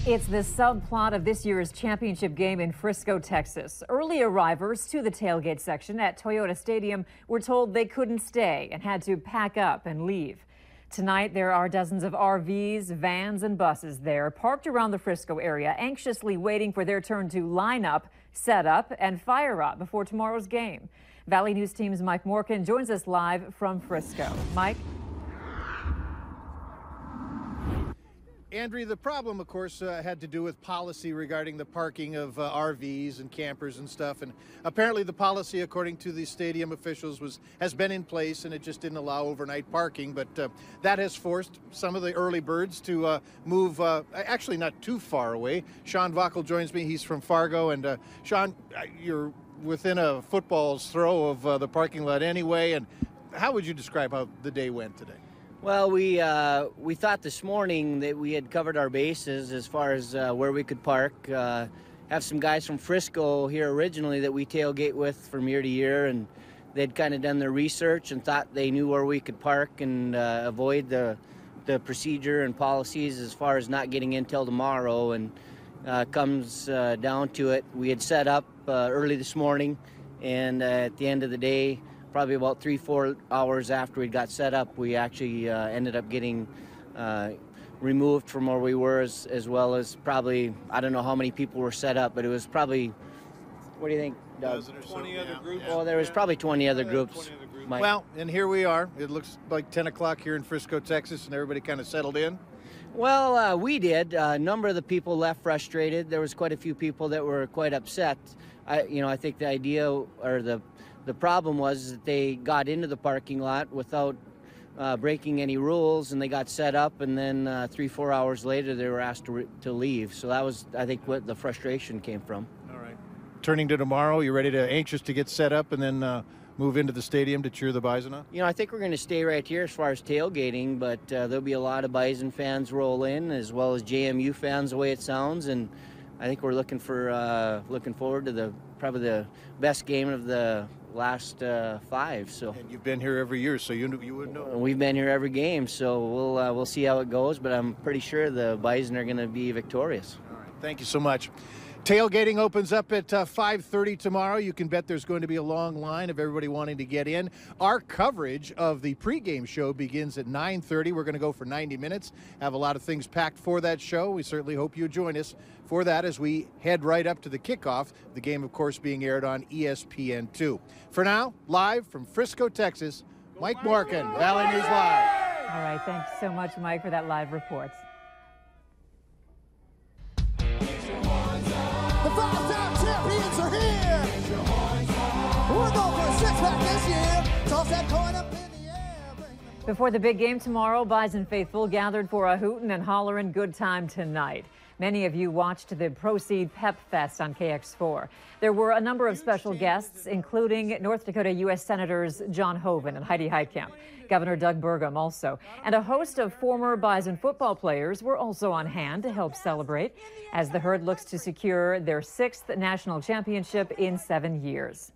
It's the subplot of this year's championship game in Frisco, Texas. Early arrivers to the tailgate section at Toyota Stadium were told they couldn't stay and had to pack up and leave. Tonight, there are dozens of RVs, vans, and buses there parked around the Frisco area, anxiously waiting for their turn to line up, set up, and fire up before tomorrow's game. Valley News Team's Mike Morgan joins us live from Frisco. Mike? Andrea, the problem, of course, had to do with policy regarding the parking of RVs and campers and stuff. And apparently the policy, according to the stadium officials, has been in place, and it just didn't allow overnight parking. But that has forced some of the early birds to move, actually not too far away. Sean Vockel joins me. He's from Fargo. And Sean, you're within a football's throw of the parking lot anyway. And how would you describe how the day went today? Well, we thought this morning that we had covered our bases as far as where we could park. Have some guys from Frisco here originally that we tailgate with from year to year, and they'd kind of done their research and thought they knew where we could park and avoid the procedure and policies as far as not getting in till tomorrow. And comes down to it, we had set up early this morning, and at the end of the day, probably about 3-4 hours after we got set up, we actually ended up getting removed from where we were, as well as probably, I don't know how many people were set up, but it was probably, what do you think, Doug? 20 other groups. Well, there was probably 20 other groups. 20 other groups. Well, and here we are. It looks like 10 o'clock here in Frisco, Texas, and everybody kind of settled in. Well, we did. A number of the people left frustrated. There was quite a few people that were quite upset. I think the idea, or the problem was that they got into the parking lot without breaking any rules, and they got set up, and then 3-4 hours later they were asked to leave. So that was, I think, what the frustration came from. All right. Turning to tomorrow, you anxious to get set up and then move into the stadium to cheer the Bison on? I think we're going to stay right here as far as tailgating, but there'll be a lot of Bison fans roll in, as well as JMU fans, the way it sounds, and I think we're looking forward to probably the best game of the last 5. So. And you've been here every year, so you would know. We've been here every game, so we'll see how it goes, but I'm pretty sure the Bison are going to be victorious. All right, thank you so much. Tailgating opens up at 5:30 tomorrow. You can bet there's going to be a long line of everybody wanting to get in. Our coverage of the pregame show begins at 9:30. We're going to go for 90 minutes. Have a lot of things packed for that show. We certainly hope you join us for that as we head right up to the kickoff. The game, of course, being aired on ESPN2. For now, live from Frisco, Texas, Mike Morgan, Valley News Live. All right, thanks so much, Mike, for that live report. The 5-time champions are here. We're going for a 6-pack this year. Toss that coin up in the air. Before the big game tomorrow, Bison faithful gathered for a hootin' and hollerin' good time tonight. Many of you watched the Proceed Pep Fest on KX4. There were a number of special guests, including North Dakota U.S. Senators John Hoeven and Heidi Heitkamp, Governor Doug Burgum also, and a host of former Bison football players were also on hand to help celebrate as the herd looks to secure their 6th national championship in 7 years.